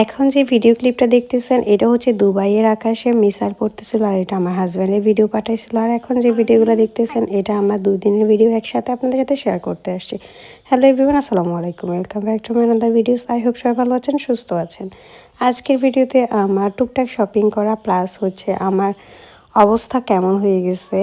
এখন যে ভিডিও ক্লিপটা দেখতেছেন এটা হচ্ছে দুবাইয়ের আকাশে মিসাইল পড়তেছিল, আর এটা আমার হাজব্যান্ডের ভিডিও পাঠাইছিল। আর এখন যে ভিডিওগুলো দেখতেছেন এটা আমার 2 দিনের ভিডিও একসাথে আপনাদের সাথে শেয়ার করতে আসছি। হ্যালো এভরিওয়ান, আসসালামু আলাইকুম, welcome back to my another videos. I hope সবাই ভালো আছেন, সুস্থ আছেন। আজকের ভিডিওতে আমার টুকটাক শপিং করা প্লাস হচ্ছে আমার অবস্থা কেমন হয়ে গেছে,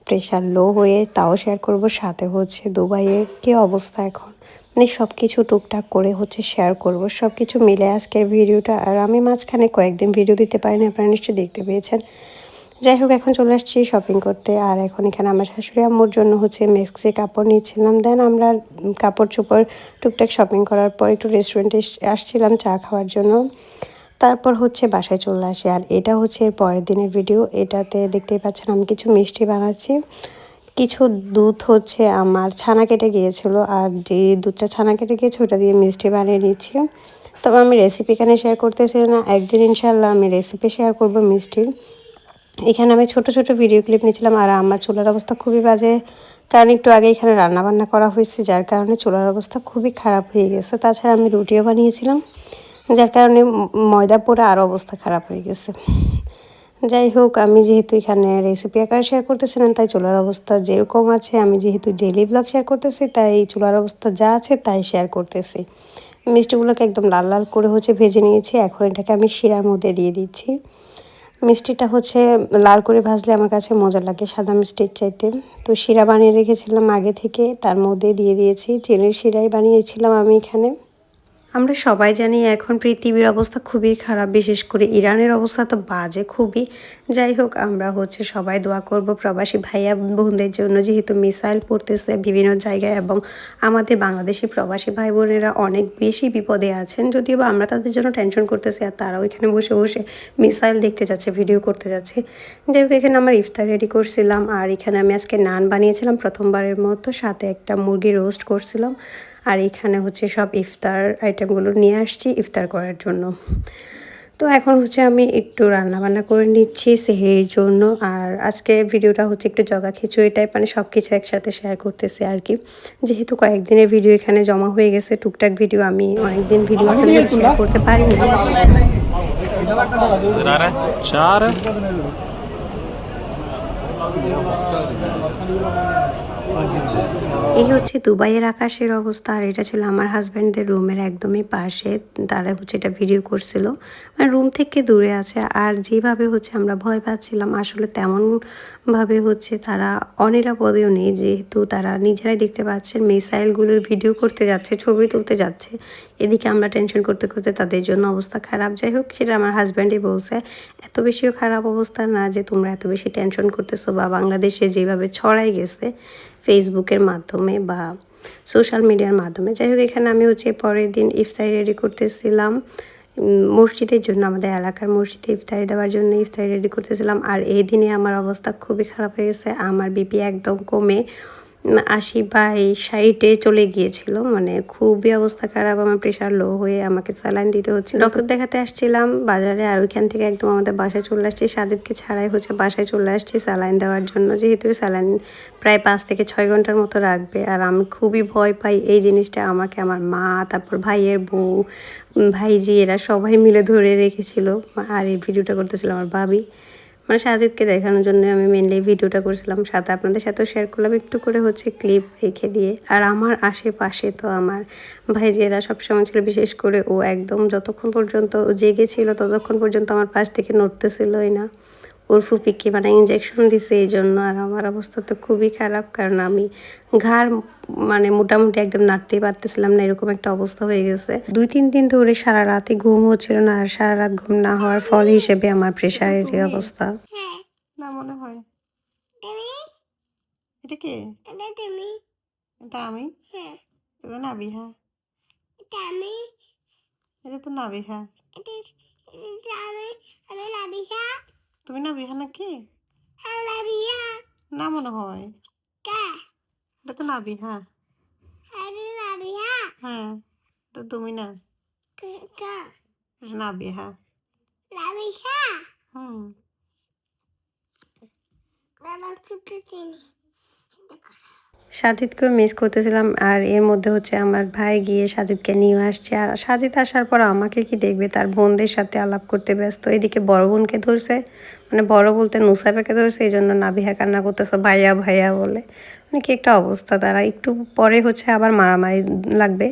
প্রেশার লো হয়ে, তাও শেয়ার করব। সাথে হচ্ছে দুবাইয়ের কী অবস্থা এখন, মানে সব কিছু টুকটাক করে হচ্ছে শেয়ার করব। সব কিছু মিলে আজকের ভিডিওটা। আর আমি মাঝখানে কয়েকদিন ভিডিও দিতে পারিনি, আপনারা নিশ্চয়ই দেখতে পেয়েছেন। যাই হোক, এখন চলে আসছি শপিং করতে। আর এখন এখানে আমার শাশুড়ি আম্মুর জন্য হচ্ছে মেক্সি কাপড় নিচ্ছিলাম। দেন আমরা কাপড় চোপড় টুকটাক শপিং করার পর একটু রেস্টুরেন্টে আসছিলাম চা খাওয়ার জন্য। তারপর হচ্ছে বাসায় চলে আসি। আর এটা হচ্ছে এর পরের দিনের ভিডিও। এটাতে দেখতেই পাচ্ছেন আমি কিছু মিষ্টি বানাচ্ছি। কিছু দুধ হচ্ছে আমার ছানা কেটে গিয়েছিল, আর যে দুধটা ছানা কেটে গিয়েছে ওটা দিয়ে মিষ্টি বানিয়ে নিচ্ছি। তবে আমি রেসিপি এখানে শেয়ার করতেছি না, একদিন ইনশাল্লাহ আমি রেসিপি শেয়ার করব মিষ্টির। এখানে আমি ছোট ছোট ভিডিও ক্লিপ নিয়েছিলাম। আর আমার চুলার অবস্থা খুবই বাজে, কারণ একটু আগে এখানে রান্নাবান্না করা হয়েছে, যার কারণে চুলার অবস্থা খুবই খারাপ হয়ে গেছে। তাছাড়া আমি রুটিও বানিয়েছিলাম, যার কারণে ময়দা পড়ে আরও অবস্থা খারাপ হয়ে গেছে। যাই হোক, আমি যেহেতু এখানে রেসিপি আকারে শেয়ার করতেছিলাম, তাই চুলার অবস্থা যেরকম আছে, আমি যেহেতু ডেইলি ব্লগ শেয়ার করতেছি, তাই চুলার অবস্থা যা আছে তাই শেয়ার করতেছি। মিষ্টিগুলোকে একদম লাল লাল করে হচ্ছে ভেজে নিয়েছি। এখন এটাকে আমি শিরার মধ্যে দিয়ে দিচ্ছি। মিষ্টিটা হচ্ছে লাল করে ভাজলে আমার কাছে মজা লাগে সাদা মিষ্টির চাইতে। তো শিরা বানিয়ে রেখেছিলাম আগে থেকে, তার মধ্যে দিয়ে দিয়েছি। চিনির শিরাই বানিয়েছিলাম আমি এখানে। আমরা সবাই জানি এখন পৃথিবীর অবস্থা খুবই খারাপ, বিশেষ করে ইরানের অবস্থা তো বাজে খুবই। যাই হোক, আমরা হচ্ছে সবাই দোয়া করব প্রবাসী ভাইয়া বোনদের জন্য, যেহেতু মিসাইল পড়তেছে বিভিন্ন জায়গায় এবং আমাদের বাংলাদেশি প্রবাসী ভাই বোনেরা অনেক বেশি বিপদে আছেন। যদিও বা আমরা তাদের জন্য টেনশন করতেছি, আর তারাও এখানে বসে বসে মিসাইল দেখতে যাচ্ছে, ভিডিও করতে যাচ্ছে। যাই হোক, এখানে আমার ইফতার রেডি করছিলাম। আর এখানে আমি আজকে নান বানিয়েছিলাম প্রথমবারের মতো, সাথে একটা মুরগি রোস্ট করছিলাম। আর এখানে হচ্ছে সব ইফতার আইটেমগুলো নিয়ে আসছি ইফতার করার জন্য। তো এখন হচ্ছে আমি একটু রান্নাবান্না করে নিচ্ছি সেহরির জন্য। আর আজকে ভিডিওটা হচ্ছে একটু জগা খিচুড়ি টাইপ, মানে সব কিছু একসাথে শেয়ার করতেছি আর কি। যেহেতু কয়েকদিনের ভিডিও এখানে জমা হয়ে গেছে, টুকটাক ভিডিও আমি অনেকদিন ভিডিও আপনাদের শেয়ার করতে পারিনি। এই হচ্ছে দুবাইয়ের আকাশের অবস্থা। আর এটা ছিল আমার হাজব্যান্ডদের রুমের একদমই পাশে। তারা হচ্ছে এটা ভিডিও করছিল, মানে রুম থেকে দূরে আছে। আর যেভাবে হচ্ছে আমরা ভয় পাচ্ছিলাম, আসলে তেমনভাবে হচ্ছে তারা অনিরাপদেও নেই, যেহেতু তারা নিজেরাই দেখতে পাচ্ছেন মিসাইলগুলোর ভিডিও করতে যাচ্ছে, ছবি তুলতে যাচ্ছে। এদিকে আমরা টেনশন করতে করতে তাদের জন্য অবস্থা খারাপ। যাই হোক, সেটা আমার হাজব্যান্ডই বলছে, এত বেশিও খারাপ অবস্থা না যে তোমরা এত বেশি টেনশন করতেছো, বা বাংলাদেশে যেভাবে ছড়াই গেছে ফেসবুকের মাধ্যমে বা সোশ্যাল মিডিয়ার মাধ্যমে। যাই হোক, এখানে আমি হচ্ছে পরের দিন ইফতারি রেডি করতেছিলাম মসজিদের জন্য, আমাদের এলাকার মসজিদে ইফতারি দেওয়ার জন্য ইফতারি রেডি করতেছিলাম। আর এই দিনে আমার অবস্থা খুবই খারাপ হয়ে গেছে। আমার বিপি একদম কমে 80/60-এ চলে গিয়েছিল, মানে খুবই অবস্থা খারাপ। আমার প্রেশার লো হয়ে আমাকে স্যালাইন দিতে হচ্ছে। ডক্টর দেখাতে আসছিলাম বাজারে, আর ওইখান থেকে একদম আমাদের বাসায় চলে আসছি। সাজিদকে ছাড়াই হচ্ছে বাসায় চলে আসছি স্যালাইন দেওয়ার জন্য, যেহেতু স্যালাইন প্রায় 5 থেকে 6 ঘন্টার মতো রাখবে। আর আমি খুবই ভয় পাই এই জিনিসটা। আমাকে আমার মা, তারপর ভাইয়ের বউ, ভাইজি, এরা সবাই মিলে ধরে রেখেছিল। আর এই ভিডিওটা করতেছিল আমার ভাবি, মানে সাজিদকে দেখানোর জন্য আমি মেনলি ভিডিওটা করছিলাম। সাথে আপনাদের সাথেও শেয়ার করলাম একটু করে হচ্ছে ক্লিপ রেখে দিয়ে। আর আমার আশেপাশে তো আমার ভাইজিরা সবসময় ছিল, বিশেষ করে ও একদম যতক্ষণ পর্যন্ত জেগেছিল ততক্ষণ পর্যন্ত আমার পাশ থেকে নড়তেছিলই না। ওর ফুপিকে মানে ইঞ্জেকশন দিছে এই জন্য। আর আমার অবস্থা তো খুবই খারাপ, কারণ আমি ঘাড় মানে মোটামুটি একদম নাড়তেই পারতেছিলাম না, এরকম একটা অবস্থা হয়ে গেছে। 2-3 দিন ধরে সারা রাতে ঘুম হচ্ছিল না। আর সারা রাত ঘুম না হওয়ার ফল হিসেবে আমার প্রেশারের এই অবস্থা। না মনে হয় এটা কে? এটা আমি? এটা নাবিহা? এটা তো নাবিহা। তুমি নাবিহা নাকি? না মনে হয়, এটা তো নাবিহা। হ্যাঁ, এটা তুমি না, এটা নাবিহা। হুম। সাজিদকেও মিস করতেছিলাম আর এর মধ্যে হচ্ছে আমার ভাই গিয়ে সাজিদকে নিয়ে আসছে আর সাজিদ আসার পর আমাকে কি দেখবে তার বোনদের সাথে আলাপ করতে ব্যস্ত এদিকে বড় বোনকে ধরছে মানে বড় বলতে নুসাইবাকে ধরছে এই জন্য নাবিহা কান্না করতেছে ভাইয়া ভাইয়া বলে মানে কি একটা অবস্থা তারা একটু পরে হচ্ছে আবার মারামারি লাগবে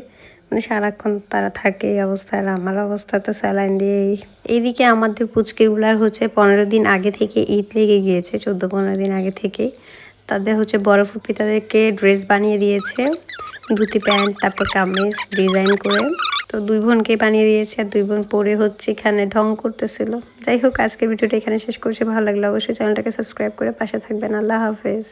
মানে সারাক্ষণ তারা থাকে এই অবস্থায় আর আমার অবস্থা তো স্যালাইন দিয়ে এইদিকে আমাদের পুচকিগুলার হচ্ছে 15 দিন আগে থেকে ঈদ লেগে গিয়েছে 14-15 দিন আগে থেকেই তাদের হচ্ছে বড় ফুপি তাদেরকে ড্রেস বানিয়ে দিয়েছে ধুতি প্যান্ট তারপর কামিজ ডিজাইন করে তো দুই বোনকে বানিয়ে দিয়েছে আর দুই বোন পরে হচ্ছে এখানে ঢং করতেছিল যাই হোক আজকের ভিডিওটা এখানে শেষ করছি ভালো লাগলে অবশ্যই চ্যানেলটাকে সাবস্ক্রাইব করে পাশে থাকবেন আল্লাহ হাফেজ।